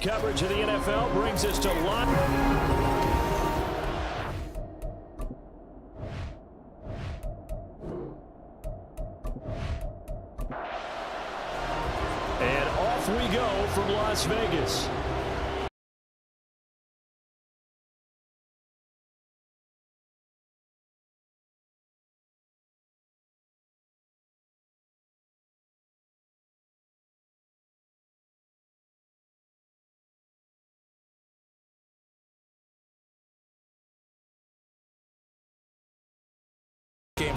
coverage of the NFL brings us to live. And off we go from Las Vegas.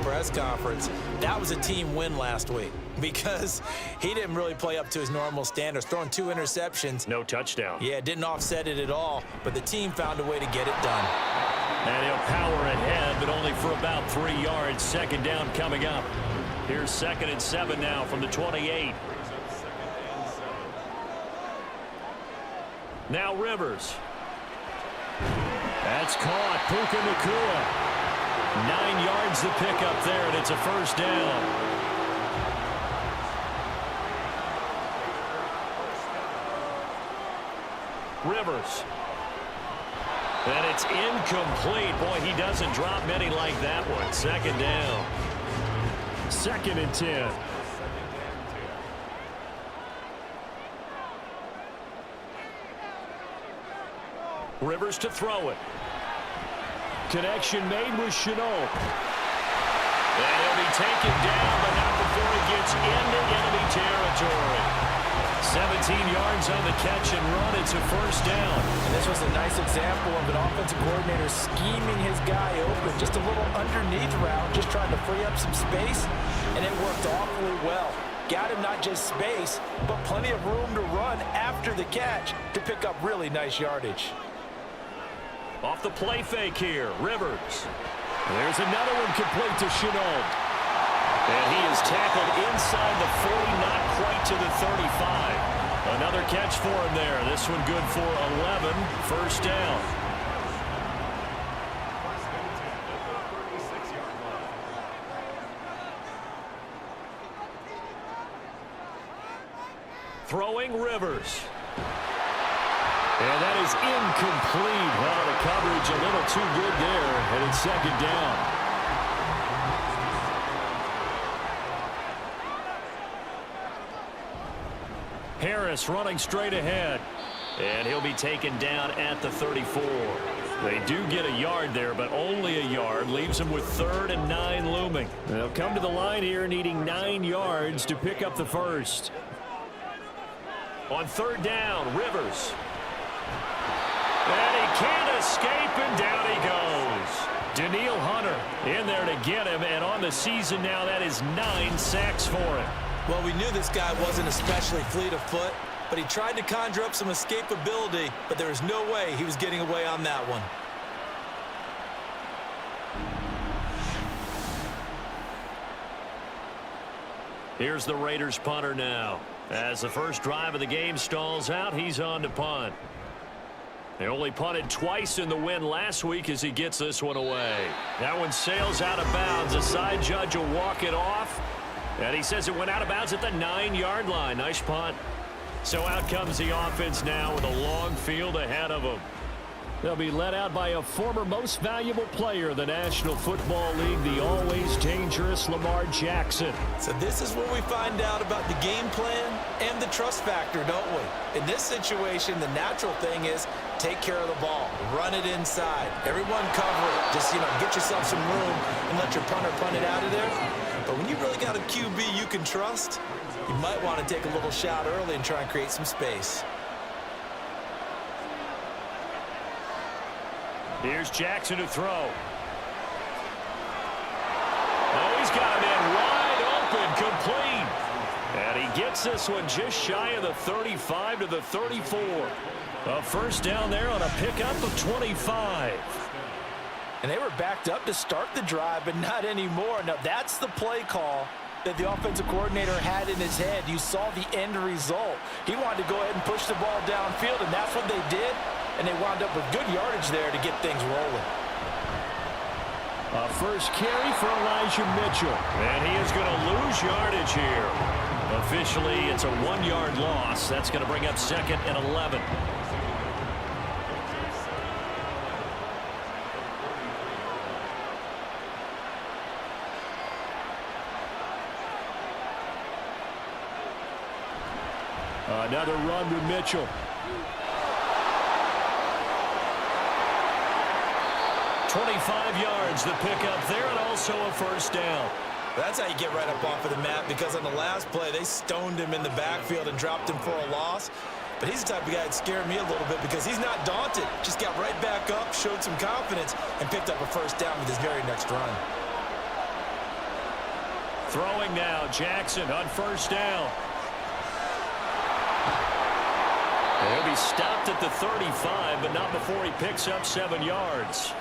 Press conference. That was a team win last week because he didn't really play up to his normal standards, throwing 2 interceptions. No touchdown. Yeah, didn't offset it at all, but the team found a way to get it done. And he'll power ahead, but only for about 3 yards. Second down coming up. Here's 2nd and 7 now from the 28. Now Rivers. That's caught. Puka Nacua. 9 yards to pick up there, and it's a first down. Rivers. And it's incomplete. Boy, he doesn't drop many like that one. Second down. 2nd and 10. Rivers to throw it. Connection made with Shenault. And he'll be taken down, but not before he gets into enemy territory. 17 yards on the catch and run. It's a first down. And this was a nice example of an offensive coordinator scheming his guy open. Just a little underneath route, just trying to free up some space, and it worked awfully well. Got him not just space, but plenty of room to run after the catch to pick up really nice yardage. Off the play fake here, Rivers. There's another one complete to Shenault. And he is tackled inside the 40, not quite to the 35. Another catch for him there. This one good for 11, first down. Throwing Rivers. And that is incomplete. Well, the coverage a little too good there, and it's second down. Harris running straight ahead. And he'll be taken down at the 34. They do get a yard there, but only a yard. Leaves them with 3rd and 9 looming. They'll come to the line here needing 9 yards to pick up the first. On 3rd down, Rivers. And he can't escape, and down he goes. Danielle Hunter in there to get him, and on the season now, that is 9 sacks for him. Well, we knew this guy wasn't especially fleet of foot, but he tried to conjure up some escapability, but there was no way he was getting away on that one. Here's the Raiders punter now. As the first drive of the game stalls out, he's on to punt. They only punted twice in the win last week as he gets this one away. That one sails out of bounds. The side judge will walk it off. And he says it went out of bounds at the 9-yard line. Nice punt. So out comes the offense now with a long field ahead of them. They'll be led out by a former most valuable player of the National Football League, the always dangerous Lamar Jackson. So this is where we find out about the game plan and the trust factor, don't we? In this situation, the natural thing is take care of the ball, run it inside, everyone cover it. Just, get yourself some room and let your punter punt it out of there. But when you really got a QB you can trust, you might want to take a little shot early and try and create some space. Here's Jackson to throw. Oh, he's got it in wide open, complete. And he gets this one just shy of the 35 to the 34. A first down there on a pickup of 25. And they were backed up to start the drive, but not anymore. Now, that's the play call that the offensive coordinator had in his head. You saw the end result. He wanted to go ahead and push the ball downfield, and that's what they did. And they wound up with good yardage there to get things rolling. A first carry for Elijah Mitchell. And he is going to lose yardage here. Officially, it's a 1-yard loss. That's going to bring up 2nd and 11. Another run with Mitchell. 25 yards the pickup there, and also a first down. That's how you get right up off of the mat, because on the last play, they stoned him in the backfield and dropped him for a loss. But he's the type of guy that scared me a little bit because he's not daunted. Just got right back up, showed some confidence, and picked up a first down with his very next run. Throwing now, Jackson on first down. He'll be stopped at the 35, but not before he picks up 7 yards.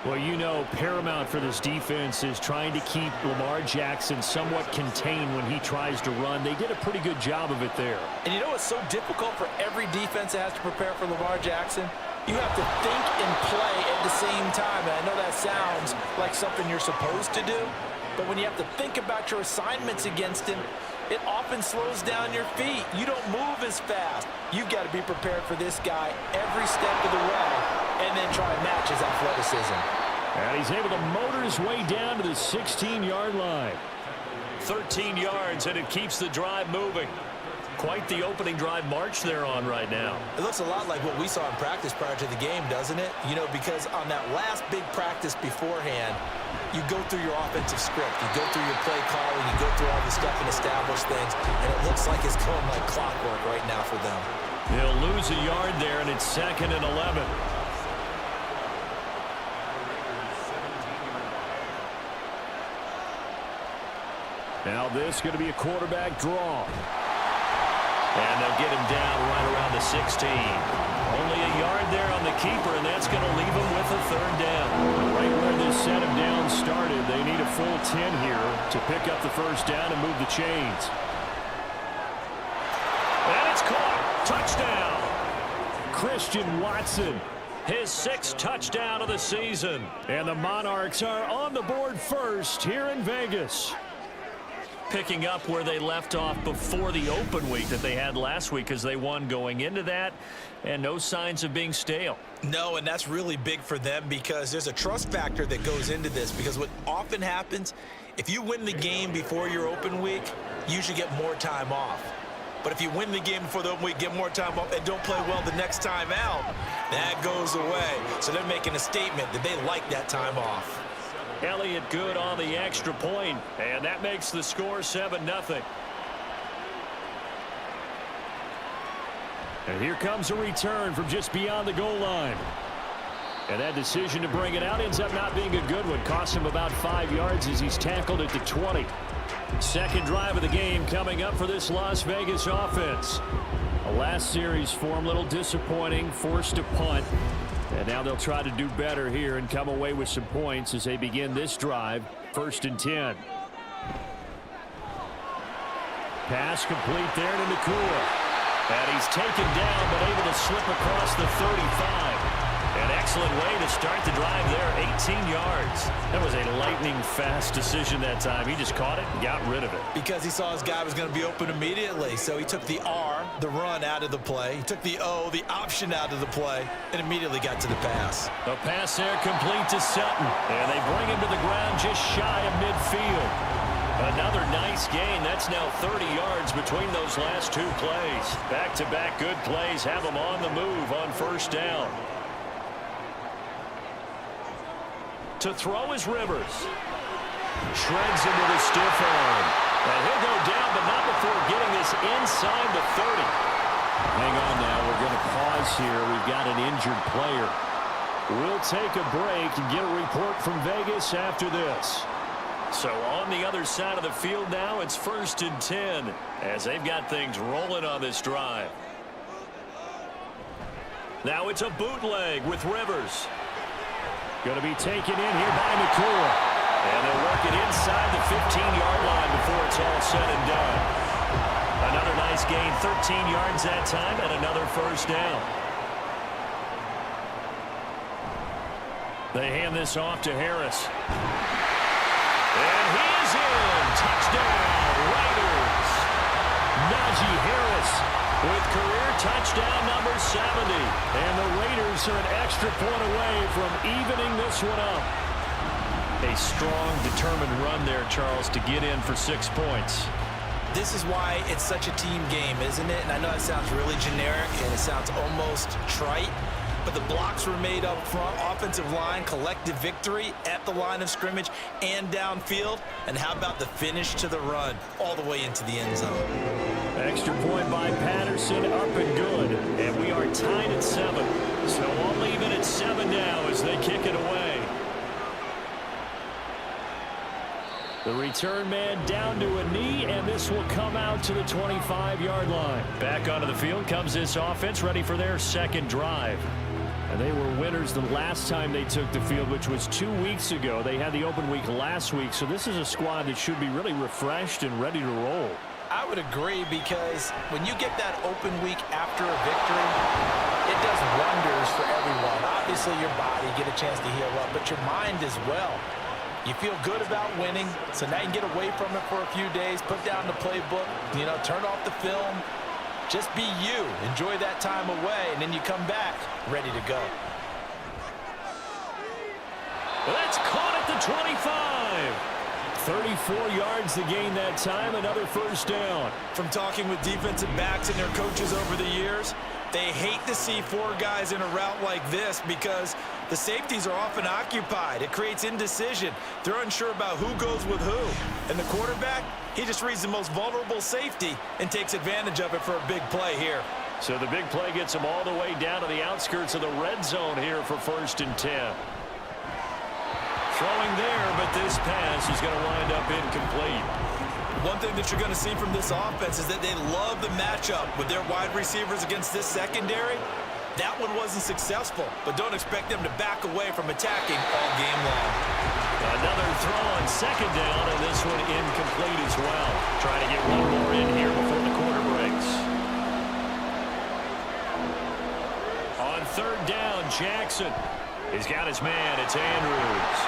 Well, you know, paramount for this defense is trying to keep Lamar Jackson somewhat contained when he tries to run. They did a pretty good job of it there. And you know what's so difficult for every defense that has to prepare for Lamar Jackson? You have to think and play at the same time. And I know that sounds like something you're supposed to do, but when you have to think about your assignments against him, it often slows down your feet. You don't move as fast. You've got to be prepared for this guy every step of the way and then try and match his athleticism. And he's able to motor his way down to the 16-yard line. 13 yards, and it keeps the drive moving. Quite the opening drive march they're on right now. It looks a lot like what we saw in practice prior to the game, doesn't it? You know, because on that last big practice beforehand, you go through your offensive script. You go through your play calling. You go through all the stuff and establish things. And it looks like it's going like clockwork right now for them. They'll lose a yard there, and it's 2nd and 11. Now this is going to be a quarterback draw. And they'll get him down right around the 16. Only a yard there on the keeper, and that's going to leave him with a 3rd down. Right where this set of downs started, they need a full 10 here to pick up the first down and move the chains. And it's caught. Touchdown. Christian Watson. His 6th touchdown of the season. And the Monarchs are on the board first here in Vegas. Picking up where they left off before the open week that they had last week, as they won going into that, and no signs of being stale. No, and that's really big for them because there's a trust factor that goes into this, because what often happens, if you win the game before your open week, you usually get more time off. But if you win the game before the open week, get more time off, and don't play well the next time out, that goes away. So they're making a statement that they like that time off. Elliott good on the extra point, and that makes the score 7-0. And here comes a return from just beyond the goal line. And that decision to bring it out ends up not being a good one. Costs him about 5 yards as he's tackled at the 20. Second drive of the game coming up for this Las Vegas offense. The last series for him, a little disappointing, forced to punt. And now they'll try to do better here and come away with some points as they begin this drive. 1st and 10. Pass complete there to Nakua. And he's taken down but able to slip across the 35. An excellent way to start the drive there, 18 yards. That was a lightning-fast decision that time. He just caught it and got rid of it. Because he saw his guy was going to be open immediately. So he took the R, the run, out of the play. He took the O, the option, out of the play, and immediately got to the pass. A pass there complete to Sutton. And they bring him to the ground just shy of midfield. Another nice gain. That's now 30 yards between those last 2 plays. Back-to-back good plays have them on the move on first down. To throw is Rivers. Shreds him with a stiff arm. And he'll go down, but not before getting this inside the 30. Hang on now. We're going to pause here. We've got an injured player. We'll take a break and get a report from Vegas after this. So on the other side of the field now, it's 1st and 10 as they've got things rolling on this drive. Now it's a bootleg with Rivers. Going to be taken in here by Nakua. And they'll work it inside the 15-yard line before it's all said and done. Another nice gain, 13 yards that time, and another first down. They hand this off to Harris. And he is in. Touchdown, Raiders. Najee Harris with career touchdown number 70. And the Raiders are an extra point away from evening this one up. A strong, determined run there, Charles, to get in for 6 points. This is why it's such a team game, isn't it? And I know it sounds really generic and it sounds almost trite, but the blocks were made up front, offensive line, collective victory at the line of scrimmage and downfield. And how about the finish to the run all the way into the end zone? Extra point by Patterson, up and good. And we are tied at 7. So I'll leave it at 7 now as they kick it away. The return man down to a knee, and this will come out to the 25-yard line. Back onto the field comes this offense, ready for their second drive. And they were winners the last time they took the field, which was 2 weeks ago. They had the open week last week, so this is a squad that should be really refreshed and ready to roll. I would agree, because when you get that open week after a victory, it does wonders for everyone. Obviously, your body, get a chance to heal up, but your mind as well. You feel good about winning, so now you can get away from it for a few days, put down the playbook, turn off the film. Just be you. Enjoy that time away, and then you come back ready to go. That's caught at the 25. 34 yards to gain that time, another first down. From talking with defensive backs and their coaches over the years, they hate to see 4 guys in a route like this because the safeties are often occupied. It creates indecision. They're unsure about who goes with who. And the quarterback, he just reads the most vulnerable safety and takes advantage of it for a big play here. So the big play gets them all the way down to the outskirts of the red zone here for 1st and 10. Throwing there, but this pass is going to wind up incomplete. One thing that you're going to see from this offense is that they love the matchup with their wide receivers against this secondary. That one wasn't successful, but don't expect them to back away from attacking all game long. Another throw on 2nd down, and this one incomplete as well. Trying to get one more in here before the quarter breaks. On 3rd down, Jackson. He's got his man. It's Andrews.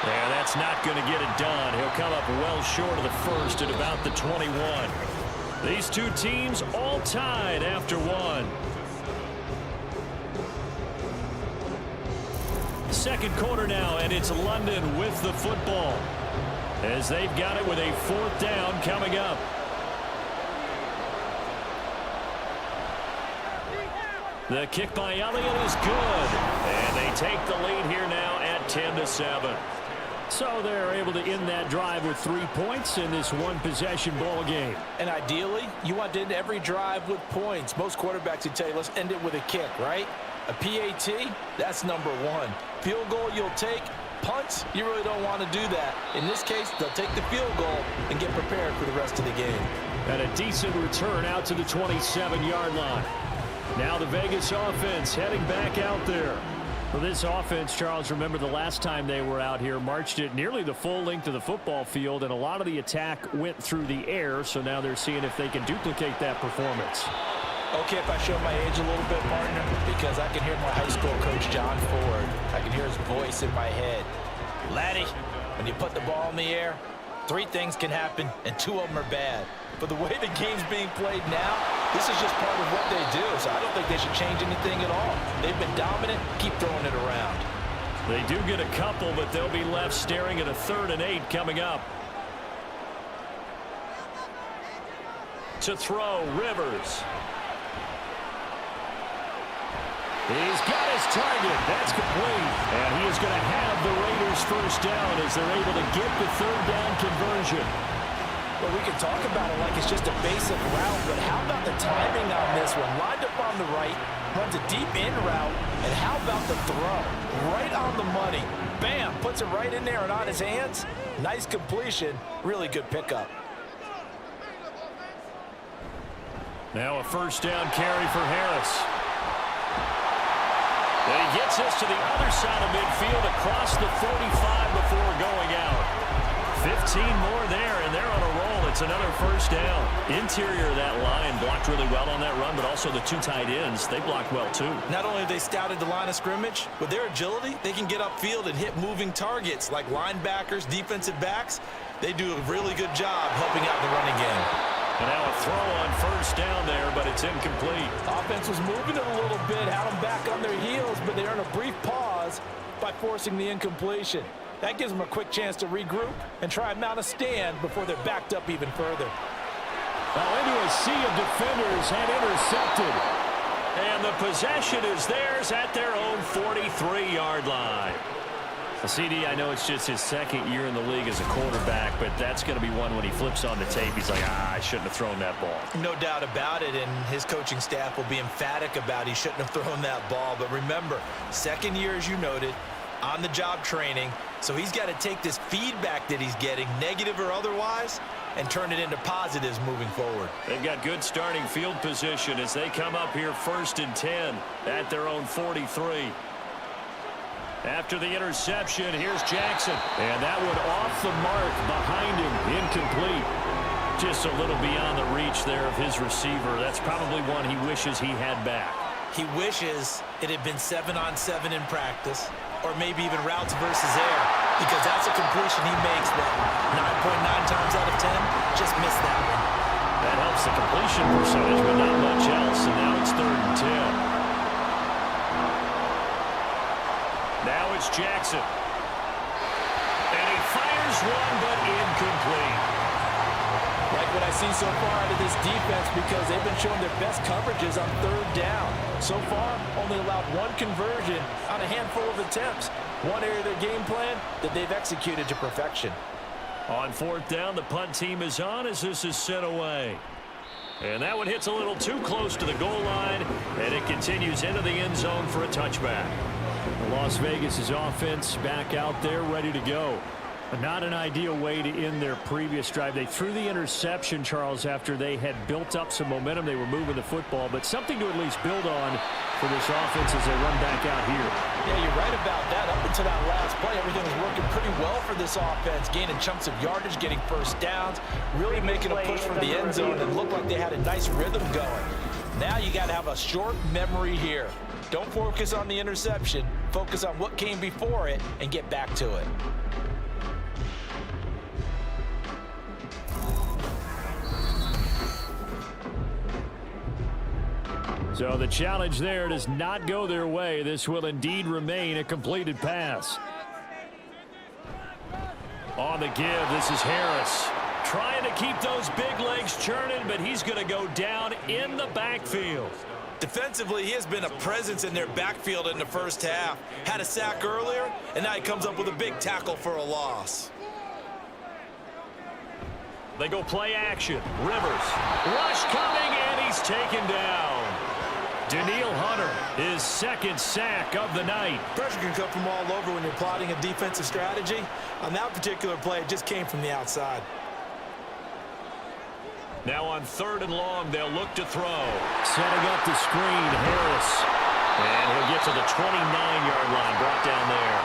Yeah, that's not going to get it done. He'll come up well short of the first at about the 21. These two teams all tied after one. 2nd quarter now, and it's London with the football as they've got it with a 4th down coming up. The kick by Elliott is good, and they take the lead here now at 10-7. So they're able to end that drive with 3 points in this one-possession ball game. And ideally, you want to end every drive with points. Most quarterbacks would tell you, let's end it with a kick, right? A PAT, that's number 1. Field goal you'll take. Punts, you really don't want to do that. In this case, they'll take the field goal and get prepared for the rest of the game. And a decent return out to the 27-yard line. Now the Vegas offense heading back out there. For this offense, Charles, remember the last time they were out here, marched it nearly the full length of the football field, and a lot of the attack went through the air, so now they're seeing if they can duplicate that performance. Okay, if I show my age a little bit, partner, because I can hear my high school coach, John Ford. I can hear his voice in my head. Laddie, when you put the ball in the air, 3 things can happen, and 2 of them are bad. But the way the game's being played now, this is just part of what they do, so I don't think they should change anything at all. They've been dominant. Keep throwing it around. They do get a couple, but they'll be left staring at a 3rd and 8 coming up. To throw, Rivers. He's got his target. That's complete. And he is going to have the Raiders first down as they're able to get the 3rd down conversion. Well, we can talk about it like it's just a basic route, but how about the timing on this one? Lined up on the right, runs a deep in route, and how about the throw? Right on the money. Bam, puts it right in there and on his hands. Nice completion, really good pickup. Now a first down carry for Harris. And he gets us to the other side of midfield across the 45 before going out. 15 more there, and they're on a roll. It's another first down. Interior of that line blocked really well on that run, but also the 2 tight ends, they blocked well too. Not only have they scouted the line of scrimmage, with their agility, they can get upfield and hit moving targets like linebackers, defensive backs. They do a really good job helping out the running game. And now a throw on first down there, but it's incomplete. Offense was moving it a little bit, had them back on their heels, but they earned a brief pause by forcing the incompletion. That gives them a quick chance to regroup and try and mount a stand before they're backed up even further. Now into a sea of defenders and intercepted. And the possession is theirs at their own 43-yard line. CD, I know it's just his second year in the league as a quarterback, but that's going to be one when he flips on the tape. He's like, I shouldn't have thrown that ball. No doubt about it, and his coaching staff will be emphatic about he shouldn't have thrown that ball. But remember, second year, as you noted, on-the-job training, so he's got to take this feedback that he's getting, negative or otherwise, and turn it into positives moving forward. They've got good starting field position as they come up here 1st and 10 at their own 43. After the interception, here's Jackson. And that one off the mark behind him, incomplete. Just a little beyond the reach there of his receiver. That's probably one he wishes he had back. He wishes it had been 7-on-7 in practice, or maybe even routes versus air, because that's a completion he makes that 9.9 times out of 10 just missed that one. That helps the completion percentage, but not much else, and now it's 3rd and 10. Now it's Jackson. And he fires one, but incomplete. Like what I've seen so far out of this defense, because they've been showing their best coverages on 3rd down. So far, only allowed one conversion on a handful of attempts. One area of their game plan that they've executed to perfection. On 4th down, the punt team is on as this is sent away. And that one hits a little too close to the goal line, and it continues into the end zone for a touchback. Las Vegas' offense back out there ready to go. Not an ideal way to end their previous drive. They threw the interception, Charles, after they had built up some momentum. They were moving the football, but something to at least build on for this offense as they run back out here. Yeah, you're right about that. Up until that last play, everything was working pretty well for this offense, gaining chunks of yardage, getting first downs, really making a push for the end zone, and looked like they had a nice rhythm going. Now you got to have a short memory here. Don't focus on the interception. Focus on what came before it and get back to it. So the challenge there does not go their way. This will indeed remain a completed pass. On the give, this is Harris. Trying to keep those big legs churning, but he's going to go down in the backfield. Defensively, he has been a presence in their backfield in the first half. Had a sack earlier, and now he comes up with a big tackle for a loss. They go play action. Rivers. Rush coming, and he's taken down. Danielle Hunter, his 2nd sack of the night. Pressure can come from all over when you're plotting a defensive strategy. On that particular play, it just came from the outside. Now on 3rd and long, they'll look to throw. Setting up the screen, Harris. And he'll get to the 29-yard line, brought down there.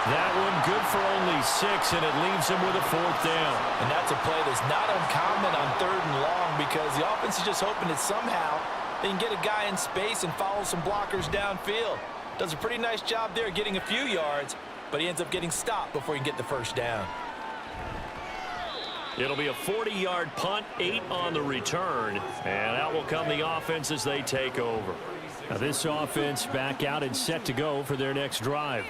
That one good for only 6, and it leaves him with a 4th down. And that's a play that's not uncommon on 3rd and long, because the offense is just hoping that somehow they can get a guy in space and follow some blockers downfield. Does a pretty nice job there getting a few yards, but he ends up getting stopped before he can get the first down. It'll be a 40-yard punt, 8 on the return, and out will come the offense as they take over. Now this offense back out and set to go for their next drive.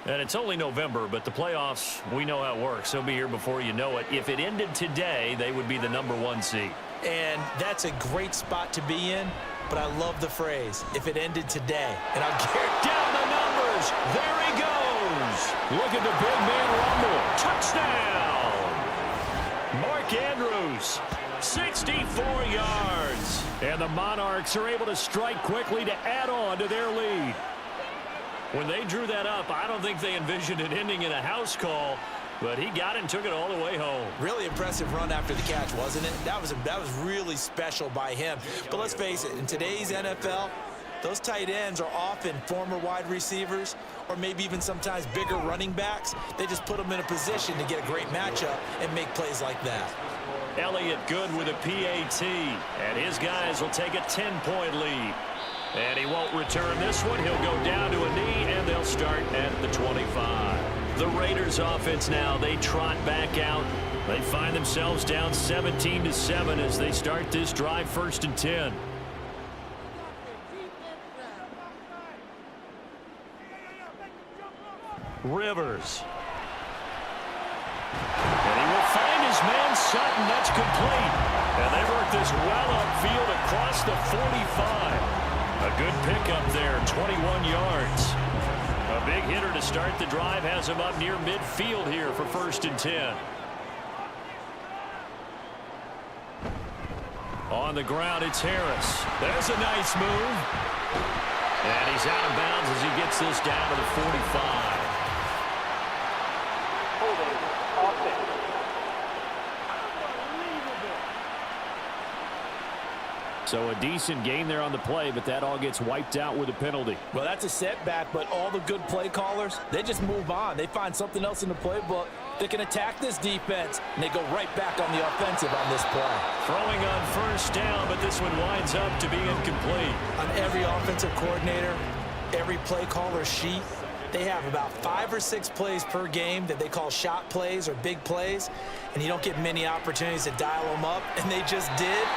And it's only November, but the playoffs, we know how it works. They'll be here before you know it. If it ended today, they would be the #1 seed. And that's a great spot to be in, but I love the phrase, if it ended today. And I'll get down the numbers. There he goes. Look at the big man rumble. Touchdown. Mark Andrews, 64 yards. And the Monarchs are able to strike quickly to add on to their lead. When they drew that up, I don't think they envisioned it ending in a house call, but he got it and took it all the way home. Really impressive run after the catch, wasn't it? That was really special by him. But let's face it, in today's NFL, those tight ends are often former wide receivers or maybe even sometimes bigger running backs. They just put them in a position to get a great matchup and make plays like that. Elliott good with a PAT, and his guys will take a 10-point lead. And he won't return this one. He'll go down to a knee, and they'll start at the 25. The Raiders offense now, they trot back out. They find themselves down 17-7 as they start this drive 1st and 10. Rivers. Sutton. That's complete. And they work this well upfield across the 45. A good pickup there, 21 yards. A big hitter to start the drive has him up near midfield here for 1st and 10. On the ground, it's Harris. There's a nice move. And he's out of bounds as he gets this down to the 45. So a decent gain there on the play, but that all gets wiped out with a penalty. Well, that's a setback, but all the good play callers, they just move on. They find something else in the playbook. They can attack this defense, and they go right back on the offensive on this play. Throwing on 1st down, but this one winds up to be incomplete. On every offensive coordinator, every play caller sheet, they have about 5 or 6 plays per game that they call shot plays or big plays, and you don't get many opportunities to dial them up, and they just did.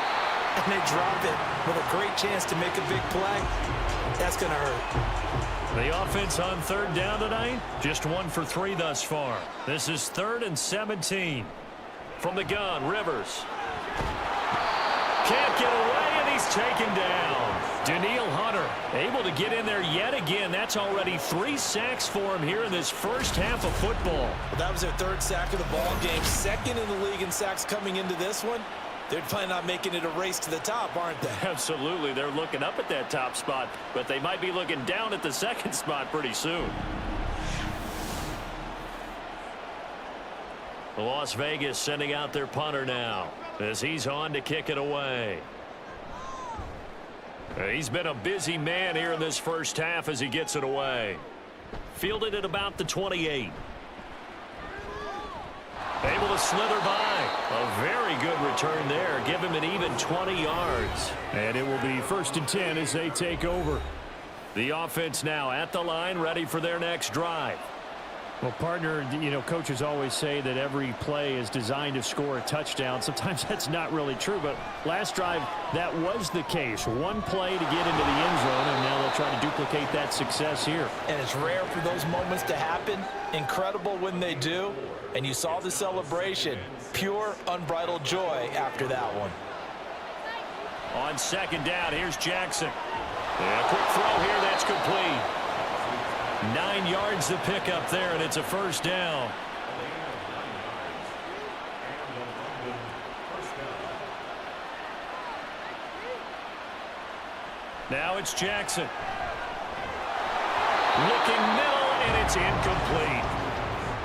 And they drop it with a great chance to make a big play. That's going to hurt. The offense on 3rd down tonight, just 1 for 3 thus far. This is 3rd and 17. From the gun, Rivers. Can't get away, and he's taken down. Danielle Hunter able to get in there yet again. That's already 3 sacks for him here in this first half of football. Well, that was their 3rd sack of the ball game. 2nd in the league in sacks coming into this one. They're planning on making it a race to the top, aren't they? Absolutely. They're looking up at that top spot, but they might be looking down at the 2nd spot pretty soon. Las Vegas sending out their punter now as he's on to kick it away. He's been a busy man here in this first half as he gets it away. Fielded at about the 28. Able to slither by. A very good return there. Give him an even 20 yards. And it will be 1st and 10 as they take over. The offense now at the line, ready for their next drive. Well, partner, you know, coaches always say that every play is designed to score a touchdown. Sometimes that's not really true, but last drive, that was the case. 1 play to get into the end zone, and now they'll try to duplicate that success here. And it's rare for those moments to happen. Incredible when they do. And you saw the celebration. Pure, unbridled joy after that one. On 2nd down, here's Jackson. And a quick throw here, that's complete. 9 yards to pick up there, and it's a 1st down. Now it's Jackson. Looking middle, and it's incomplete.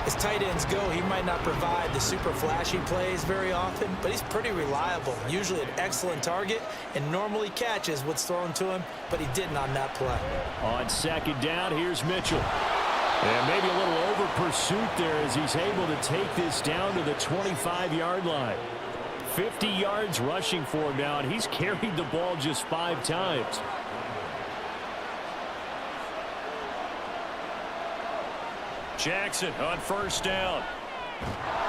As tight ends go, he might not provide the super flashy plays very often, but he's pretty reliable. Usually an excellent target and normally catches what's thrown to him, but he didn't on that play. On 2nd down, here's Mitchell. And maybe a little over pursuit there as he's able to take this down to the 25-yard line. 50 yards rushing for him now, and he's carried the ball just 5 times. Jackson on 1st down.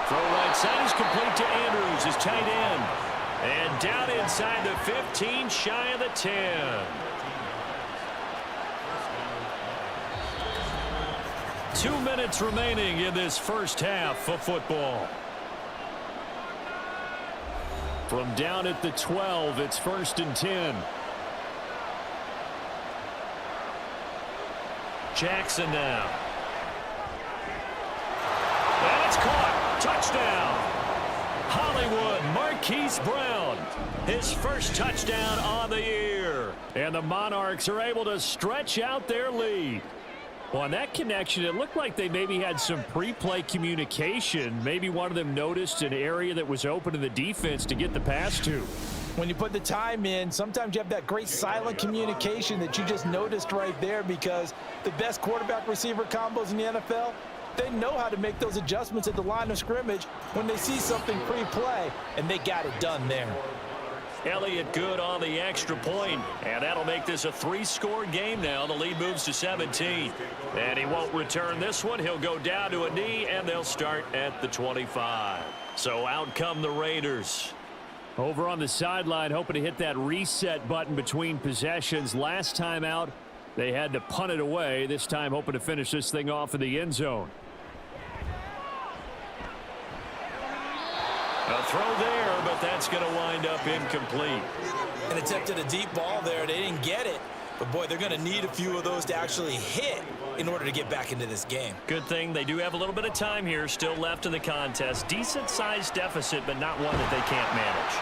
Throw right side is complete to Andrews, his tight end. And down inside the 15, shy of the 10. 2 minutes remaining in this first half of football. From down at the 12, it's 1st and 10. Jackson now. That's caught. Touchdown. Hollywood Marquise Brown. His first touchdown on the year. And the Monarchs are able to stretch out their lead. Well, on that connection, it looked like they maybe had some pre-play communication. Maybe one of them noticed an area that was open in the defense to get the pass to. When you put the time in, sometimes you have that great silent communication that you just noticed right there, because the best quarterback-receiver combos in the NFL, they know how to make those adjustments at the line of scrimmage when they see something pre-play, and they got it done there. Elliott good on the extra point, and that'll make this a 3-score game now. The lead moves to 17. And he won't return this one. He'll go down to a knee, and they'll start at the 25. So out come the Raiders. Over on the sideline, hoping to hit that reset button between possessions. Last time out, they had to punt it away. This time, hoping to finish this thing off in the end zone. A throw there, but that's going to wind up incomplete. And attempted a deep ball there. They didn't get it. But, boy, they're going to need a few of those to actually hit in order to get back into this game. Good thing they do have a little bit of time here still left in the contest. Decent-sized deficit, but not one that they can't manage.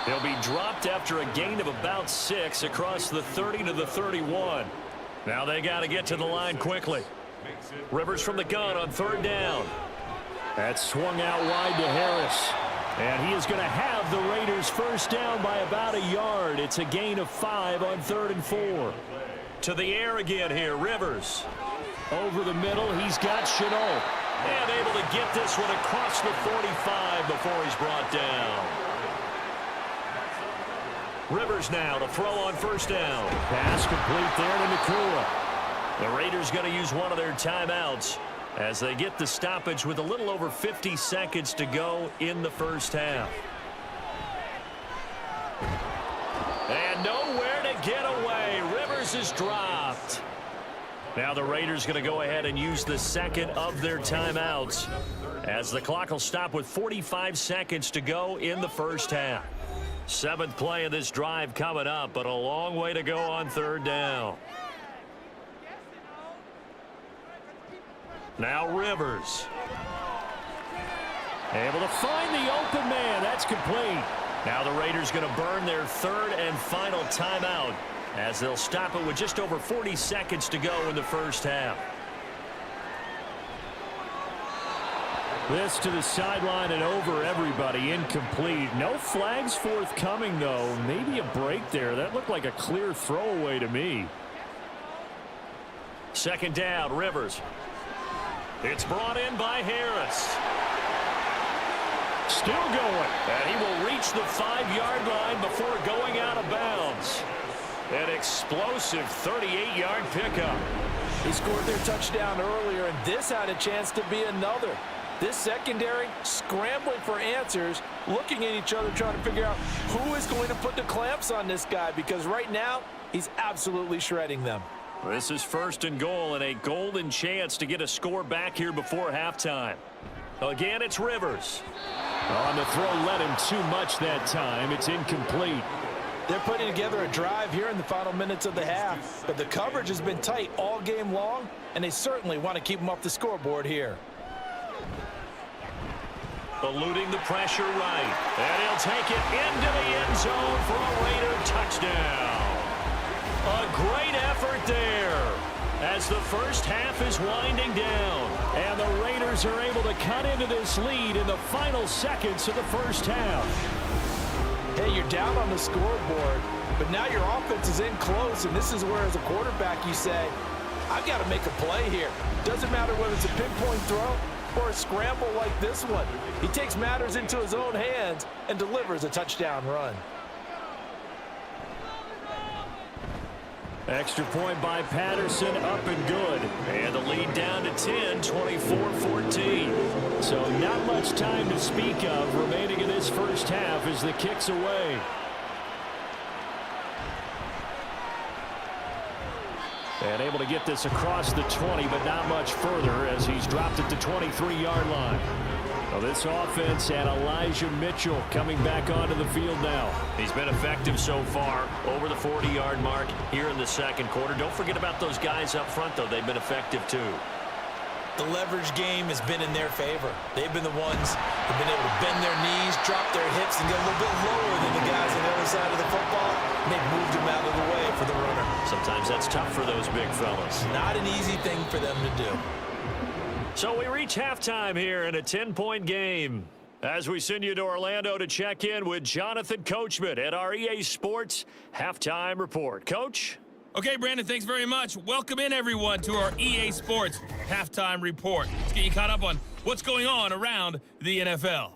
They'll be dropped after a gain of about 6 across the 30 to the 31. Now they got to get to the line quickly. Rivers from the gun on 3rd down. That's swung out wide to Harris. And he is going to have the Raiders first down by about a yard. It's a gain of 5 on 3rd and 4. To the air again here, Rivers. Over the middle, he's got Shenault. And able to get this one across the 45 before he's brought down. Rivers now to throw on 1st down. Pass complete there to Nacua. The Raiders going to use one of their timeouts as they get the stoppage with a little over 50 seconds to go in the first half. And nowhere to get away. Rivers is dropped. Now the Raiders going to go ahead and use the second of their timeouts as the clock will stop with 45 seconds to go in the first half. 7th play of this drive coming up, but a long way to go on 3rd down. Now Rivers. Able to find the open man. That's complete. Now the Raiders going to burn their 3rd and final timeout as they'll stop it with just over 40 seconds to go in the first half. This to the sideline and over everybody. Incomplete. No flags forthcoming, though. Maybe a break there. That looked like a clear throwaway to me. 2nd down, Rivers. It's brought in by Harris. Still going. And he will reach the 5-yard line before going out of bounds. An explosive 38-yard pickup. He scored their touchdown earlier, and this had a chance to be another. This secondary scrambling for answers, looking at each other, trying to figure out who is going to put the clamps on this guy, because right now he's absolutely shredding them. This is 1st and goal and a golden chance to get a score back here before halftime. Again, it's Rivers. On the throw, let him too much that time. It's incomplete. They're putting together a drive here in the final minutes of the half, but the coverage has been tight all game long, and they certainly want to keep them off the scoreboard here. Eluding the pressure right. And he'll take it into the end zone for a Raider touchdown. A great effort there as the first half is winding down. And the Raiders are able to cut into this lead in the final seconds of the first half. Hey, you're down on the scoreboard, but now your offense is in close, and this is where, as a quarterback, you say, I've got to make a play here. Doesn't matter whether it's a pinpoint throw or a scramble like this one. He takes matters into his own hands and delivers a touchdown run. Extra point by Patterson, up and good. And the lead down to 10, 24-14. So not much time to speak of remaining in this first half as the kick's away. And able to get this across the 20, but not much further as he's dropped it to 23-yard line. Well, this offense and Elijah Mitchell coming back onto the field now. He's been effective so far, over the 40-yard mark here in the second quarter. Don't forget about those guys up front, though. They've been effective, too. The leverage game has been in their favor. They've been the ones who've been able to bend their knees, drop their hips, and get a little bit lower than the guys on the other side of the football. And they've moved them out of the way for the runner. Sometimes that's tough for those big fellas. Not an easy thing for them to do. So we reach halftime here in a 10-point game as we send you to Orlando to check in with Jonathan Coachman at our EA Sports Halftime Report. Coach? Okay, Brandon, thanks very much. Welcome in, everyone, to our EA Sports Halftime Report. Let's get you caught up on what's going on around the NFL.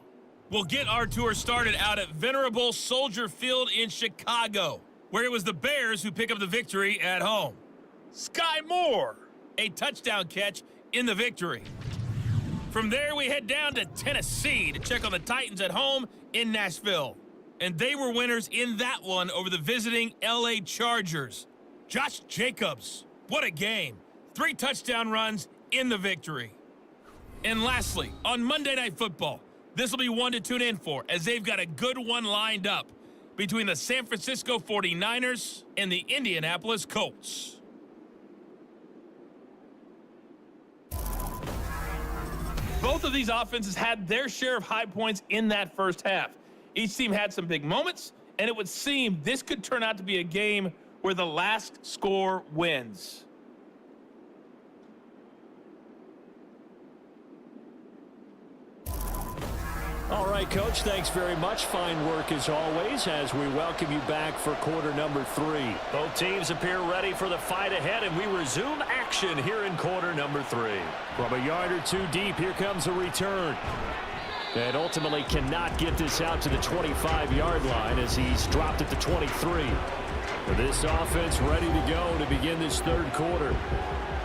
We'll get our tour started out at Venerable Soldier Field in Chicago, where it was the Bears who pick up the victory at home. Sky Moore, a touchdown catch in the victory. From there, we head down to Tennessee to check on the Titans at home in Nashville. And they were winners in that one over the visiting LA Chargers. Josh Jacobs, what a game. 3 touchdown runs in the victory. And lastly, on Monday Night Football, This will be one to tune in for, as they've got a good one lined up between the San Francisco 49ers and the Indianapolis Colts. Both of these offenses had their share of high points in that first half. Each team had some big moments, and it would seem this could turn out to be a game where the last score wins. All right, Coach, thanks very much. Fine work as always as we welcome you back for quarter number 3. Both teams appear ready for the fight ahead, and we resume action here in quarter number 3. From a yard or two deep, here comes a return. And ultimately cannot get this out to the 25-yard line as he's dropped at the 23. This offense ready to go to begin this third quarter.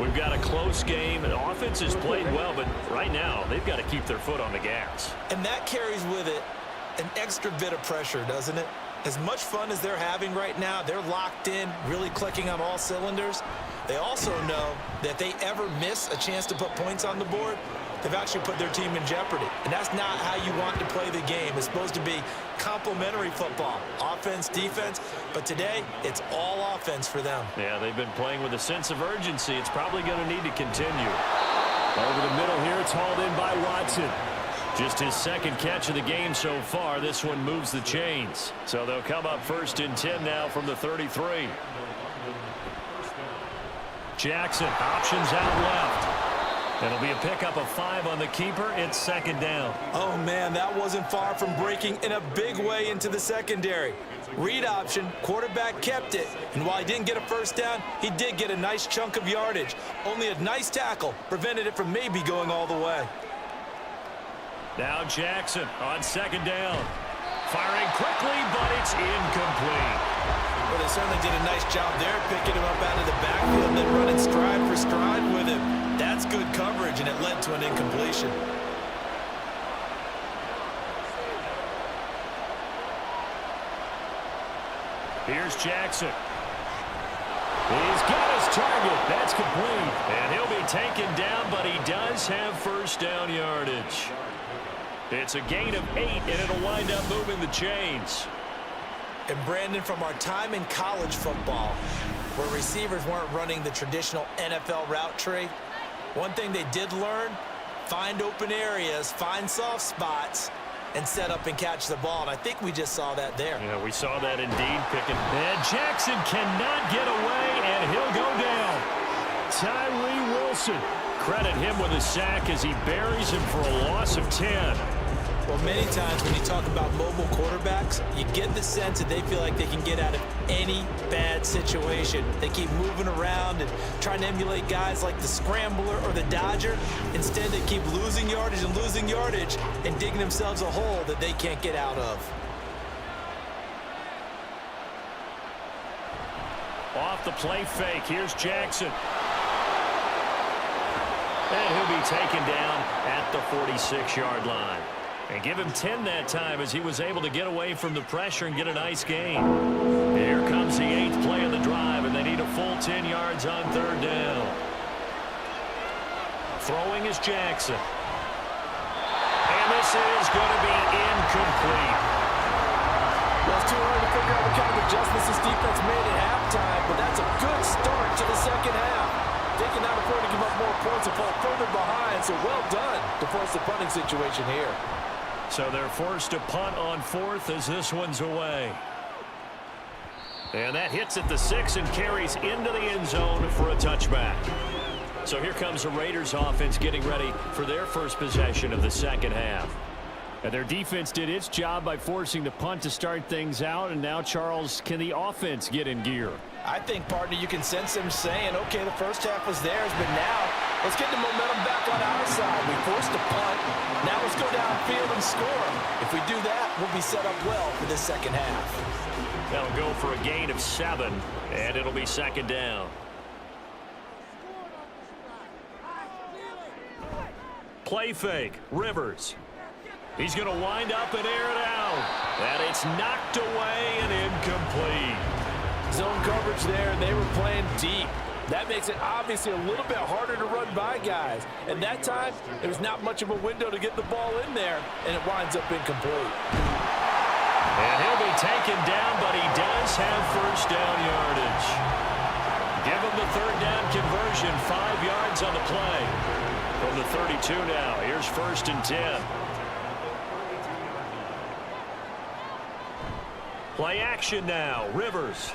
We've got a close game, and the offense has played well, but right now they've got to keep their foot on the gas. And that carries with it an extra bit of pressure, doesn't it? As much fun as they're having right now, they're locked in, really clicking on all cylinders. They also know that if they ever miss a chance to put points on the board, they've actually put their team in jeopardy. And that's not how you want to play the game. It's supposed to be complementary football, offense, defense. But today, it's all offense for them. Yeah, they've been playing with a sense of urgency. It's probably going to need to continue. Over the middle here, it's hauled in by Watson. Just his second catch of the game so far. This one moves the chains. So they'll come up 1st and 10 now from the 33. Jackson, options out left. It'll be a pickup of 5 on the keeper. It's 2nd down. Oh, man, that wasn't far from breaking in a big way into the secondary. Read option, quarterback kept it. And while he didn't get a first down, he did get a nice chunk of yardage. Only a nice tackle prevented it from maybe going all the way. Now Jackson on 2nd down. Firing quickly, but it's incomplete. Well, they certainly did a nice job there, picking him up out of the backfield and then running stride for stride with him. That's good coverage, and it led to an incompletion. Here's Jackson. He's got his target. That's complete. And he'll be taken down, but he does have first down yardage. It's a gain of 8, and it'll wind up moving the chains. And Brandon, from our time in college football, where receivers weren't running the traditional NFL route tree, one thing they did learn, find open areas, find soft spots, and set up and catch the ball. And I think we just saw that there. Yeah, we saw that indeed. And Jackson cannot get away, and he'll go down. Tyree Wilson. Credit him with a sack as he buries him for a loss of 10. Well, many times when you talk about mobile quarterbacks, you get the sense that they feel like they can get out of any bad situation. They keep moving around and trying to emulate guys like the Scrambler or the Dodger. Instead, they keep losing yardage and digging themselves a hole that they can't get out of. Off the play fake, here's Jackson. And he'll be taken down at the 46-yard line. And give him 10 that time as he was able to get away from the pressure and get a nice gain. Here comes the 8th play of the drive, and they need a full 10 yards on 3rd down. Throwing is Jackson. And this is going to be incomplete. Well, it's too early to figure out what kind of adjustments this defense made at halftime, but that's a good start to the second half. They cannot afford to give up more points and fall further behind, so well done to force the punting situation here. So they're forced to punt on 4th as this one's away. And that hits at the 6 and carries into the end zone for a touchback. So here comes the Raiders offense getting ready for their first possession of the second half. And their defense did its job by forcing the punt to start things out. And now, Charles, can the offense get in gear? I think, partner, you can sense them saying, okay, the first half was theirs, but now let's get the momentum back on our side. We forced a punt. Now let's go downfield and score. If we do that, we'll be set up well for this second half. That'll go for a gain of 7, and it'll be 2nd down. Play fake, Rivers. He's going to wind up and air it out. And it's knocked away and incomplete. Zone coverage there, they were playing deep. That makes it obviously a little bit harder to run by guys. And that time, there's not much of a window to get the ball in there, and it winds up incomplete. And he'll be taken down, but he does have first down yardage. Give him the third down conversion, 5 yards on the play. From the 32 now, here's 1st and 10. Play action now, Rivers.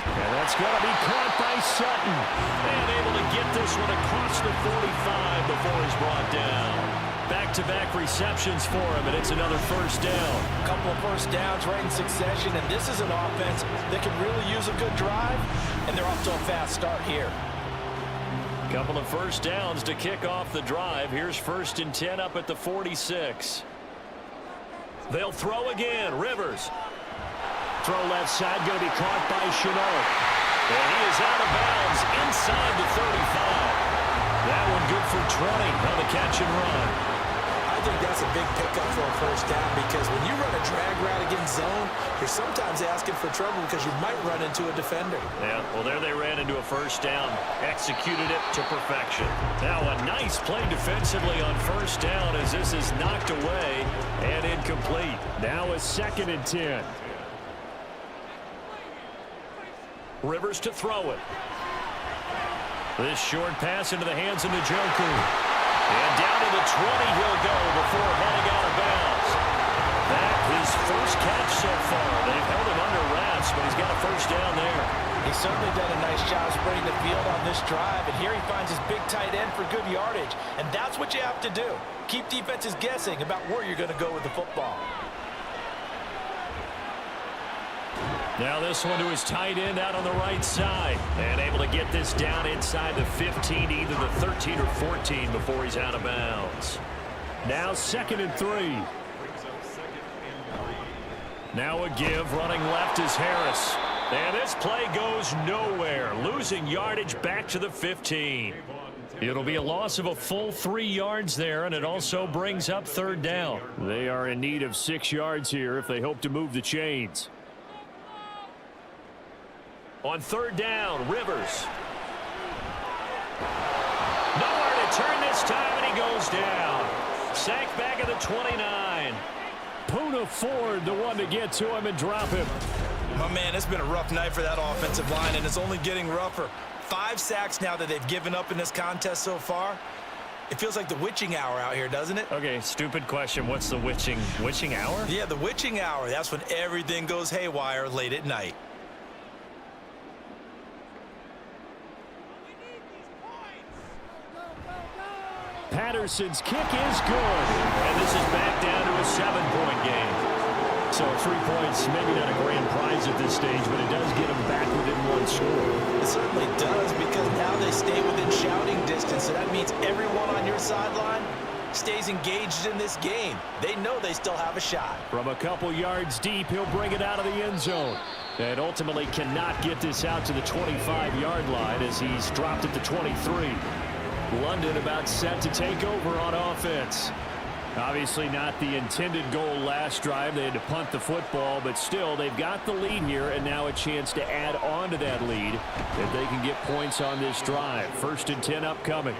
And that's going to be caught by Sutton. And able to get this one across the 45 before he's brought down. Back-to-back receptions for him, and it's another first down. A couple of first downs right in succession, and this is an offense that can really use a good drive, and they're off to a fast start here. Couple of first downs to kick off the drive. Here's 1st and 10 up at the 46. They'll throw again. Rivers. Throw left side, going to be caught by Shenault. And he is out of bounds inside the 35. That one good for 20 on the catch and run. I think that's a big pickup for a first down because when you run a drag route against zone, you're sometimes asking for trouble because you might run into a defender. Yeah, well, there they ran into a first down, executed it to perfection. Now a nice play defensively on first down as this is knocked away and incomplete. Now a 2nd and 10. Rivers to throw it. This short pass into the hands of Njoku. And down to the 20 he'll go before heading out of bounds. That his first catch so far. They've held him under wraps, but he's got a first down there. He's certainly done a nice job spreading the field on this drive, and here he finds his big tight end for good yardage. And that's what you have to do. Keep defenses guessing about where you're going to go with the football. Now this one to his tight end out on the right side. And able to get this down inside the 15, either the 13 or 14 before he's out of bounds. Now 2nd and 3. Now a give, running left is Harris. And this play goes nowhere, losing yardage back to the 15. It'll be a loss of a full 3 yards there, and it also brings up 3rd down. They are in need of 6 yards here if they hope to move the chains. On 3rd down, Rivers. Nowhere to turn this time, and he goes down. Sacked back at the 29. Poona Ford, the one to get to him and drop him. My man, it's been a rough night for that offensive line, and it's only getting rougher. 5 sacks now that they've given up in this contest so far. It feels like the witching hour out here, doesn't it? Okay, stupid question. What's the witching hour? Yeah, the witching hour. That's when everything goes haywire late at night. Patterson's kick is good. And this is back down to a 7-point game. So 3 points, maybe not a grand prize at this stage, but it does get them back within 1 score. It certainly does because now they stay within shouting distance. So that means everyone on your sideline stays engaged in this game. They know they still have a shot. From a couple yards deep, he'll bring it out of the end zone. And ultimately cannot get this out to the 25-yard line as he's dropped at the 23. London about set to take over on offense. Obviously not the intended goal last drive. They had to punt the football, but still they've got the lead here and now a chance to add on to that lead if they can get points on this drive. 1st and 10 upcoming.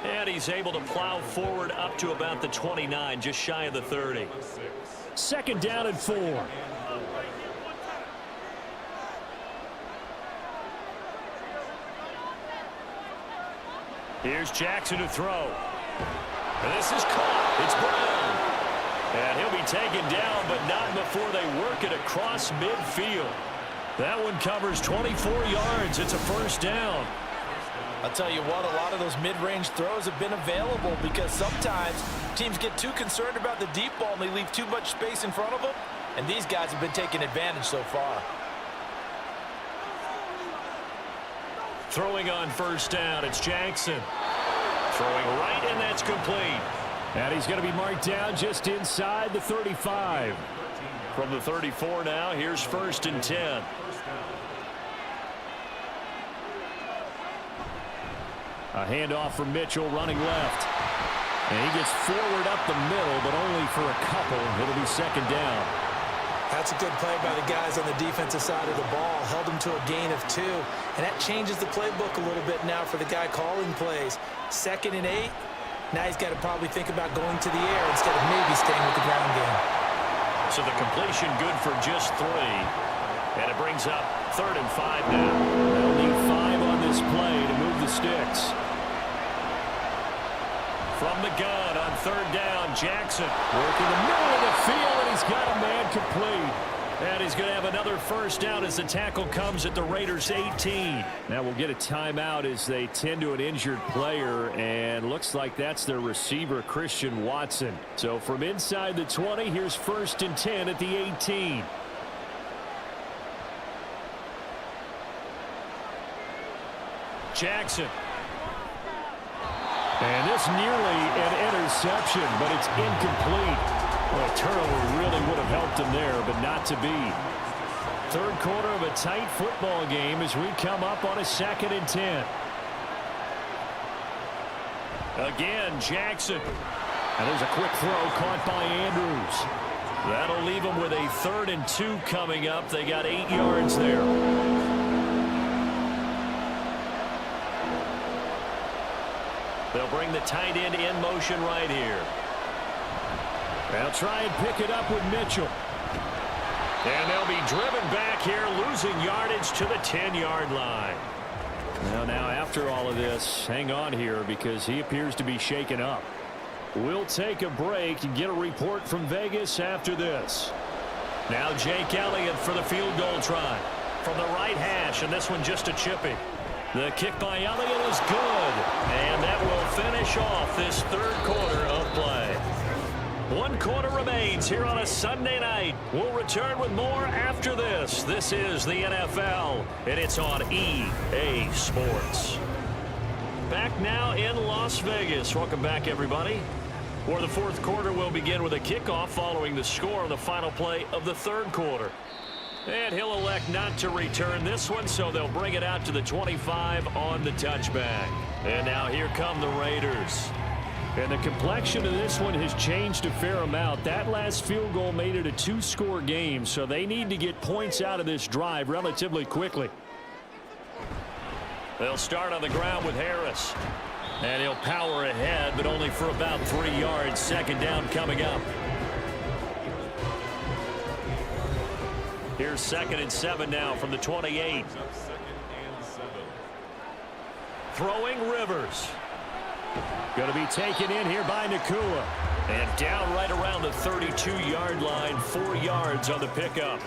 And he's able to plow forward up to about the 29, just shy of the 30. 2nd down and 4. Here's Jackson to throw. And this is caught. It's Brown. And he'll be taken down, but not before they work it across midfield. That one covers 24 yards. It's a first down. I'll tell you what, a lot of those mid-range throws have been available because sometimes teams get too concerned about the deep ball and they leave too much space in front of them. And these guys have been taking advantage so far. Throwing on first down, it's Jackson. Throwing right, and that's complete. And he's going to be marked down just inside the 35. From the 34 now, here's 1st and 10. A handoff from Mitchell running left. And he gets forward up the middle, but only for a couple. It'll be 2nd down. That's a good play by the guys on the defensive side of the ball. Held them to a gain of 2. And that changes the playbook a little bit now for the guy calling plays. 2nd and 8. Now he's got to probably think about going to the air instead of maybe staying with the ground game. So the completion good for just 3. And it brings up 3rd and 5 now. They'll need 5 on this play to move the sticks. From the gun on 3rd down, Jackson. Working the middle of the field, and he's got a man complete. And he's going to have another first down as the tackle comes at the Raiders' 18. Now we'll get a timeout as they tend to an injured player, and looks like that's their receiver, Christian Watson. So from inside the 20, here's 1st and 10 at the 18. Jackson. And this nearly an interception, but it's incomplete. Well, a turnover really would have helped him there, but not to be. 3rd quarter of a tight football game as we come up on a 2nd and 10. Again, Jackson. And there's a quick throw caught by Andrews. That'll leave them with a 3rd and 2 coming up. They got 8 yards there. They'll bring the tight end in motion right here. They'll try and pick it up with Mitchell. And they'll be driven back here, losing yardage to the 10-yard line. Now after all of this, hang on here because he appears to be shaken up. We'll take a break and get a report from Vegas after this. Now Jake Elliott for the field goal try. From the right hash, and this one just a chipping. The kick by Elliott is good. And that will finish off this 3rd quarter of play. 1 quarter remains here on a Sunday night. We'll return with more after this. This is the NFL, and it's on EA Sports. Back now in Las Vegas. Welcome back, everybody. For the 4th quarter, we'll begin with a kickoff following the score on the final play of the 3rd quarter. And he'll elect not to return this one, so they'll bring it out to the 25 on the touchback. And now here come the Raiders. And the complexion of this one has changed a fair amount. That last field goal made it a 2-score game, so they need to get points out of this drive relatively quickly. They'll start on the ground with Harris. And he'll power ahead, but only for about 3 yards. 2nd down coming up. Here's 2nd and 7 now from the 28. Throwing Rivers. Going to be taken in here by Nacua. And down right around the 32-yard line, 4 yards on the pickup.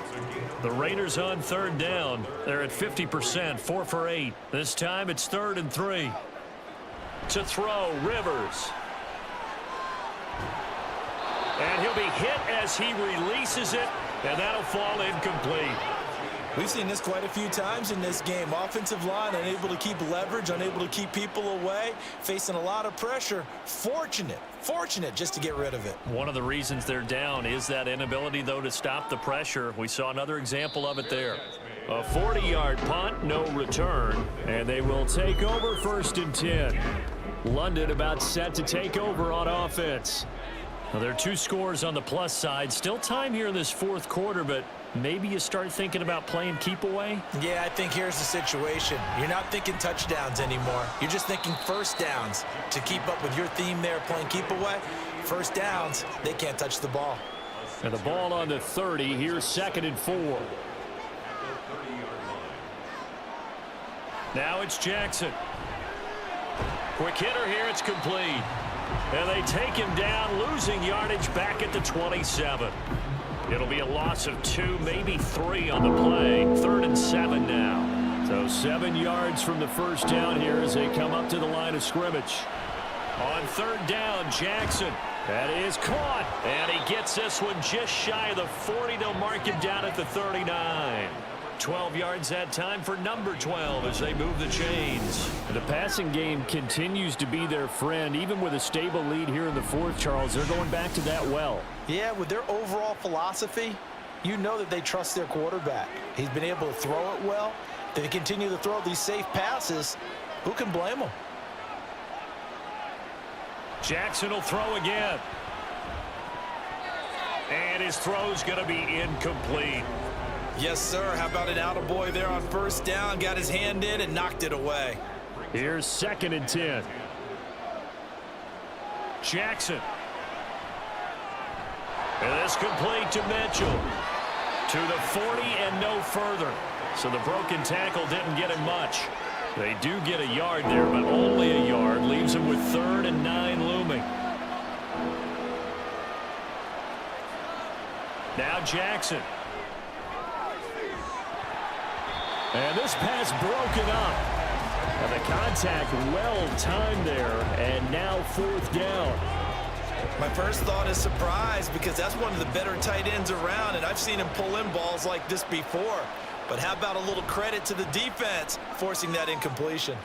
The Raiders on 3rd down. They're at 50%, 4 for 8. This time it's 3rd and 3. To throw, Rivers. And he'll be hit as he releases it, and that'll fall incomplete. We've seen this quite a few times in this game. Offensive line unable to keep leverage, unable to keep people away, facing a lot of pressure. Fortunate just to get rid of it. One of the reasons they're down is that inability, though, to stop the pressure. We saw another example of it there. A 40-yard punt, no return, and they will take over 1st and 10. London about set to take over on offense. Well, there are 2 scores on the plus side. Still time here in this 4th quarter, but maybe you start thinking about playing keep away? Yeah, I think here's the situation. You're not thinking touchdowns anymore. You're just thinking first downs. To keep up with your theme there, playing keep away, first downs, they can't touch the ball. And the ball on the 30. Here's 2nd and 4. Now it's Jackson. Quick hitter here. It's complete. And they take him down, losing yardage back at the 27. It'll be a loss of 2, maybe 3 on the play. 3rd and 7 now. So 7 yards from the first down here as they come up to the line of scrimmage. On 3rd down, Jackson. That is caught. And he gets this one just shy of the 40. They'll mark him down at the 39. 12 yards that time for number 12 as they move the chains. The passing game continues to be their friend. Even with a stable lead here in the 4th, Charles, they're going back to that well. Yeah, with their overall philosophy, you know that they trust their quarterback. He's been able to throw it well. They continue to throw these safe passes. Who can blame them? Jackson will throw again. And his throw's going to be incomplete. Yes, sir. How about an attaboy there on first down? Got his hand in and knocked it away. Here's 2nd and 10. Jackson. And this complete to Mitchell. To the 40 and no further. So the broken tackle didn't get him much. They do get a yard there, but only a yard. Leaves him with 3rd and 9 looming. Now Jackson. And this pass broken up. And the contact well timed there. And now 4th down. My first thought is surprise because that's one of the better tight ends around, and I've seen him pull in balls like this before. But how about a little credit to the defense forcing that incompletion?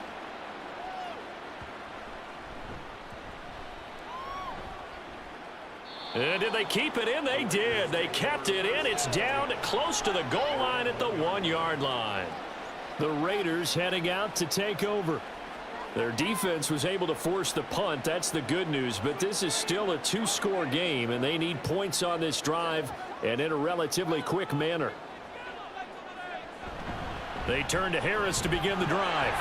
And did they keep it in? They did. They kept it in. It's down close to the goal line at the 1-yard line. The Raiders heading out to take over. Their defense was able to force the punt. That's the good news. But this is still a 2-score game, and they need points on this drive and in a relatively quick manner. They turn to Harris to begin the drive.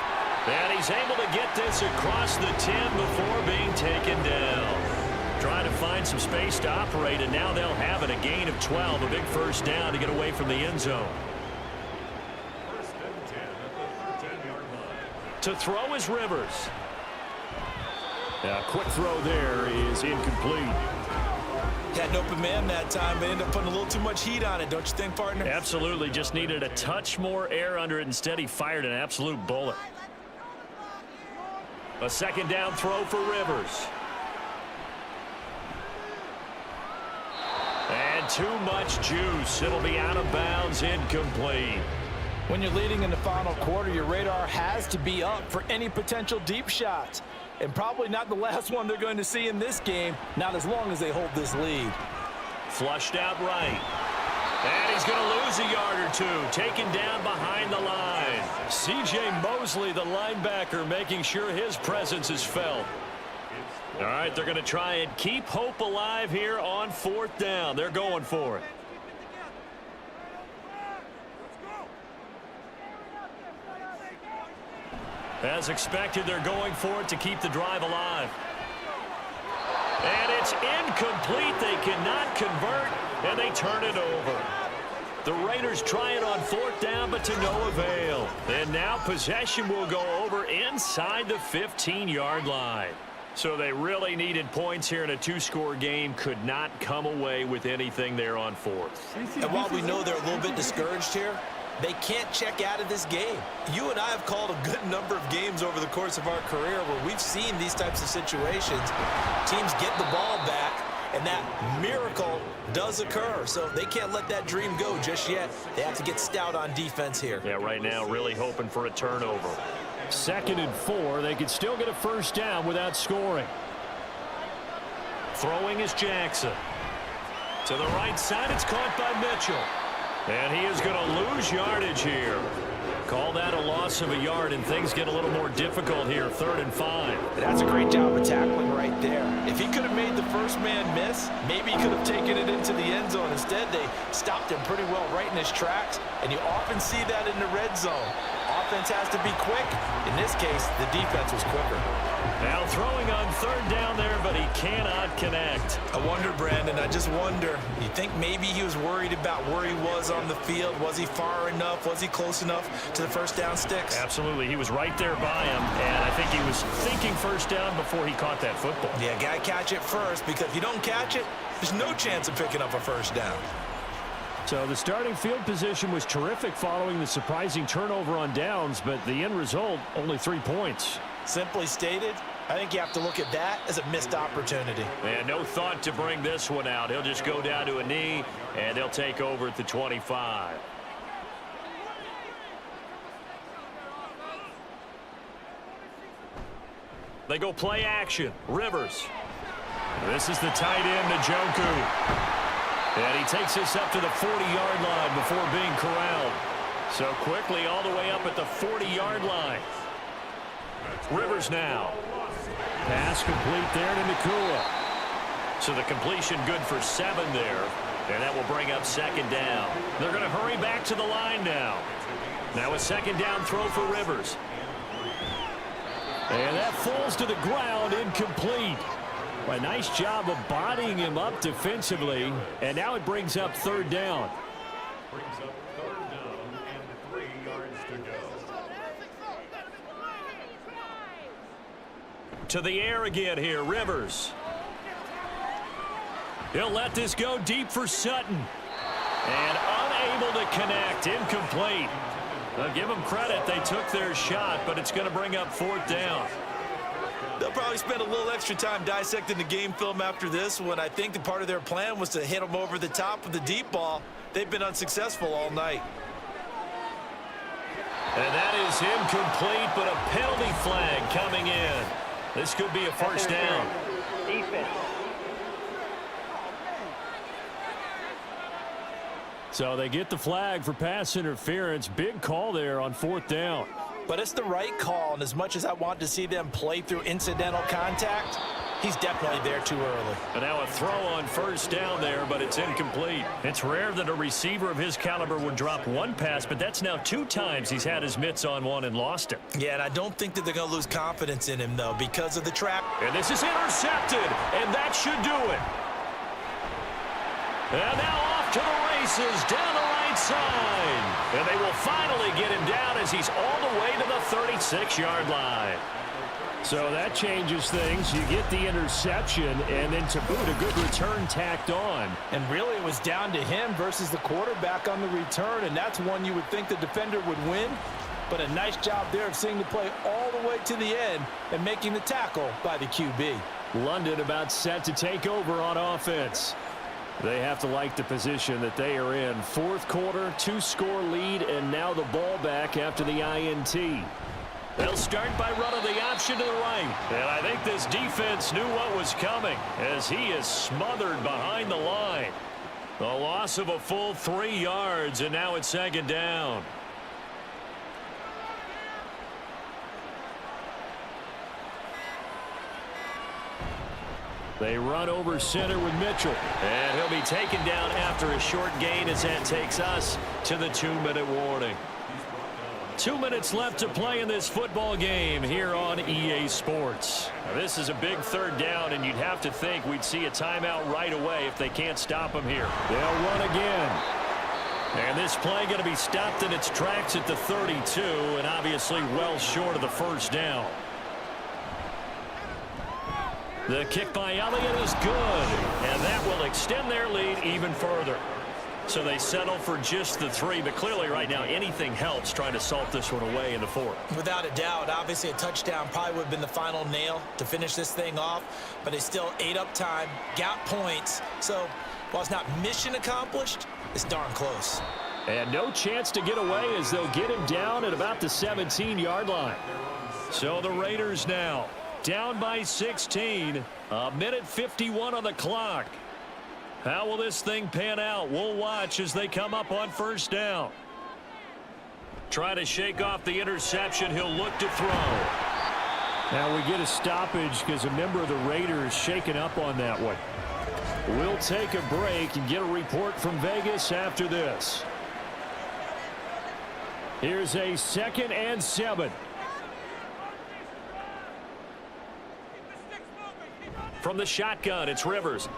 And he's able to get this across the 10 before being taken down. Trying to find some space to operate, and now they'll have it. A gain of 12, a big first down to get away from the end zone. To throw is Rivers. A quick throw there is incomplete. Had an open man that time, but ended up putting a little too much heat on it, don't you think, partner? Absolutely. Just needed a touch more air under it. Instead, he fired an absolute bullet. A 2nd down throw for Rivers. And too much juice. It'll be out of bounds, incomplete. When you're leading in the final quarter, your radar has to be up for any potential deep shots. And probably not the last one they're going to see in this game, not as long as they hold this lead. Flushed out right. And he's going to lose a yard or two. Taken down behind the line. C.J. Mosley, the linebacker, making sure his presence is felt. All right, they're going to try and keep hope alive here on 4th down. They're going for it. As expected, they're going for it to keep the drive alive. And it's incomplete. They cannot convert, and they turn it over. The Raiders try it on 4th down, but to no avail. And now possession will go over inside the 15-yard line. So they really needed points here in a 2-score game. Could not come away with anything there on 4th. And while we know they're a little bit discouraged here, they can't check out of this game. You and I have called a good number of games over the course of our career where we've seen these types of situations. Teams get the ball back, and that miracle does occur. So they can't let that dream go just yet. They have to get stout on defense here. Yeah, right now really hoping for a turnover. 2nd and 4. They could still get a first down without scoring. Throwing is Jackson. To the right side, it's caught by Mitchell. And he is going to lose yardage here. Call that a loss of a yard, and things get a little more difficult here. 3rd and 5. That's a great job of tackling right there. If he could have made the first man miss, maybe he could have taken it into the end zone. Instead, they stopped him pretty well right in his tracks, and you often see that in the red zone. Offense has to be quick. In this case, the defense was quicker. Now throwing on 3rd down there, but he cannot connect. I wonder, Brandon, I just wonder, you think maybe he was worried about where he was on the field? Was he far enough? Was he close enough to the first down sticks? Absolutely. He was right there by him, and I think he was thinking first down before he caught that football. Yeah, got to catch it first, because if you don't catch it, there's no chance of picking up a first down. So the starting field position was terrific following the surprising turnover on downs, but the end result, only 3 points. Simply stated, I think you have to look at that as a missed opportunity. And no thought to bring this one out. He'll just go down to a knee, and they'll take over at the 25. They go play action. Rivers. This is the tight end, Njoku. And he takes this up to the 40-yard line before being corralled. So quickly all the way up at the 40-yard line. Rivers now. Pass complete there to Nakua. So the completion good for 7 there. And that will bring up second down. They're going to hurry back to the line now. Now a second down throw for Rivers. And that falls to the ground, incomplete. A nice job of bodying him up defensively. And now it brings up third down. Brings up third down and 3 yards to go. To the air again here, Rivers. He'll let this go deep for Sutton. And unable to connect, incomplete. I'll give them credit, they took their shot, but it's going to bring up fourth down. They'll probably spend a little extra time dissecting the game film after this one. I think the part of their plan was to hit them over the top of the deep ball. They've been unsuccessful all night. And that is incomplete, but a penalty flag coming in. This could be a first down. Defense. So they get the flag for pass interference. Big call there on fourth down. But it's the right call, and as much as I want to see them play through incidental contact, he's definitely there too early. And now a throw on first down there, but it's incomplete. It's rare that a receiver of his caliber would drop one pass, but that's now 2 times he's had his mitts on one and lost it. Yeah, and I don't think that they're going to lose confidence in him, though, because of the trap. And this is intercepted, and that should do it. And now off to the races down the right side. And they will finally get him down as he's all the way to the 36-yard line. So that changes things. You get the interception, and then to boot, a good return tacked on. And really it was down to him versus the quarterback on the return, and that's one you would think the defender would win. But a nice job there of seeing the play all the way to the end and making the tackle by the QB. London about set to take over on offense. They have to like the position that they are in. Fourth quarter, 2-score lead, and now the ball back after the INT. They'll start by running the option to the right. And I think this defense knew what was coming as he is smothered behind the line. The loss of a full 3 yards, and now it's second down. They run over center with Mitchell. And he'll be taken down after a short gain as that takes us to the 2-minute warning. 2 minutes left to play in this football game here on EA Sports. Now, this is a big third down, and you'd have to think we'd see a timeout right away if they can't stop him here. They'll run again. And this play going to be stopped in its tracks at the 32, and obviously well short of the first down. The kick by Elliott is good, and that will extend their lead even further. So they settle for just the 3, but clearly right now anything helps trying to salt this one away in the 4th. Without a doubt, obviously a touchdown probably would have been the final nail to finish this thing off, but they still ate up time, got points. So while it's not mission accomplished, it's darn close. And no chance to get away as they'll get him down at about the 17-yard line. So the Raiders now down by 16, a minute 51 on the clock. How will this thing pan out? We'll watch as they come up on first down. Try to shake off the interception. He'll look to throw. Now we get a stoppage because a member of the Raiders shaken up on that one. We'll take a break and get a report from Vegas after this. Here's a 2nd and 7. From the shotgun, it's Rivers.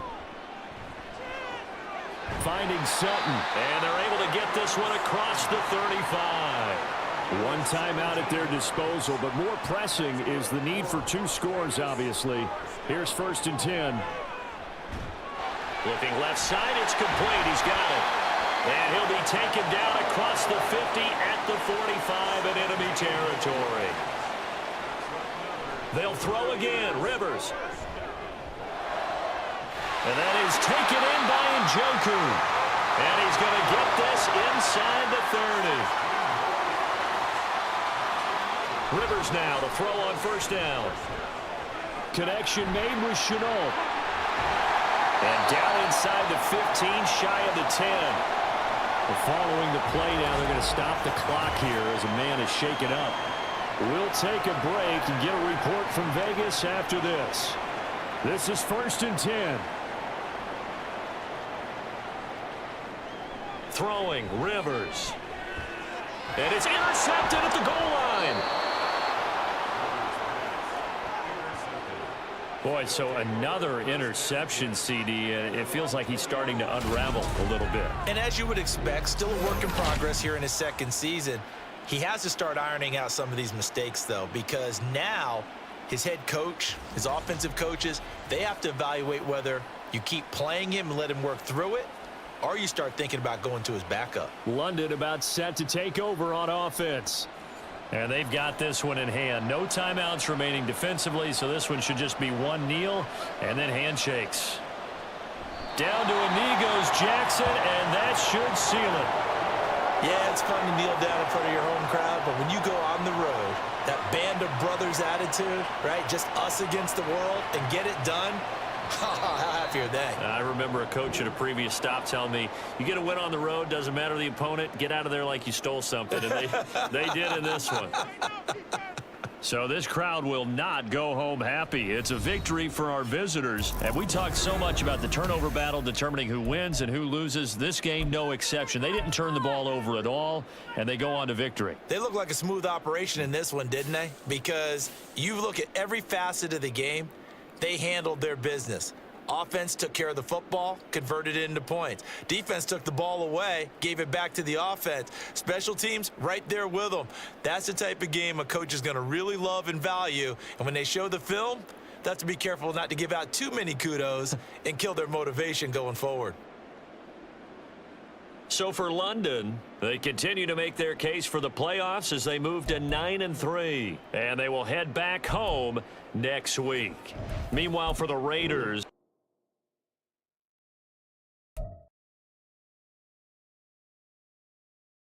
Finding Sutton. And they're able to get this one across the 35. One timeout at their disposal, but more pressing is the need for 2 scores, obviously. Here's 1st and 10. Looking left side, it's complete. He's got it. And he'll be taken down across the 50 at the 45 in enemy territory. They'll throw again. Rivers. And that is taken in by Njoku. And he's going to get this inside the 30. Rivers now to throw on first down. Connection made with Shenault. And down inside the 15, shy of the 10. Following the play now, they're going to stop the clock here as a man is shaken up. We'll take a break and get a report from Vegas after this. This is 1st and 10. Throwing, Rivers. And it's intercepted at the goal line. Boy, so another interception, CD, and it feels like he's starting to unravel a little bit. And as you would expect, still a work in progress here in his second season. He has to start ironing out some of these mistakes, though, because now his head coach, his offensive coaches, they have to evaluate whether you keep playing him and let him work through it, or you start thinking about going to his backup. London about set to take over on offense. And they've got this one in hand. No timeouts remaining defensively, so this one should just be one kneel and then handshakes. Down to a knee goes Jackson, and that should seal it. Yeah, it's fun to kneel down in front of your home crowd, but when you go on the road, that band of brothers attitude, right, just us against the world, and get it done, how happy are they? I remember a coach at a previous stop telling me, you get a win on the road, doesn't matter the opponent, get out of there like you stole something. And they did in this one. So this crowd will not go home happy. It's a victory for our visitors. And we talked so much about the turnover battle determining who wins and who loses. This game, no exception. They didn't turn the ball over at all, and they go on to victory. They look like a smooth operation in this one, didn't they? Because you look at every facet of the game, they handled their business. Offense took care of the football, converted it into points. Defense took the ball away, gave it back to the offense. Special teams, right there with them. That's the type of game a coach is going to really love and value. And when they show the film, they have to be careful not to give out too many kudos and kill their motivation going forward. So for London, they continue to make their case for the playoffs as they move to 9-3. And they will head back home next week. Meanwhile, for the Raiders,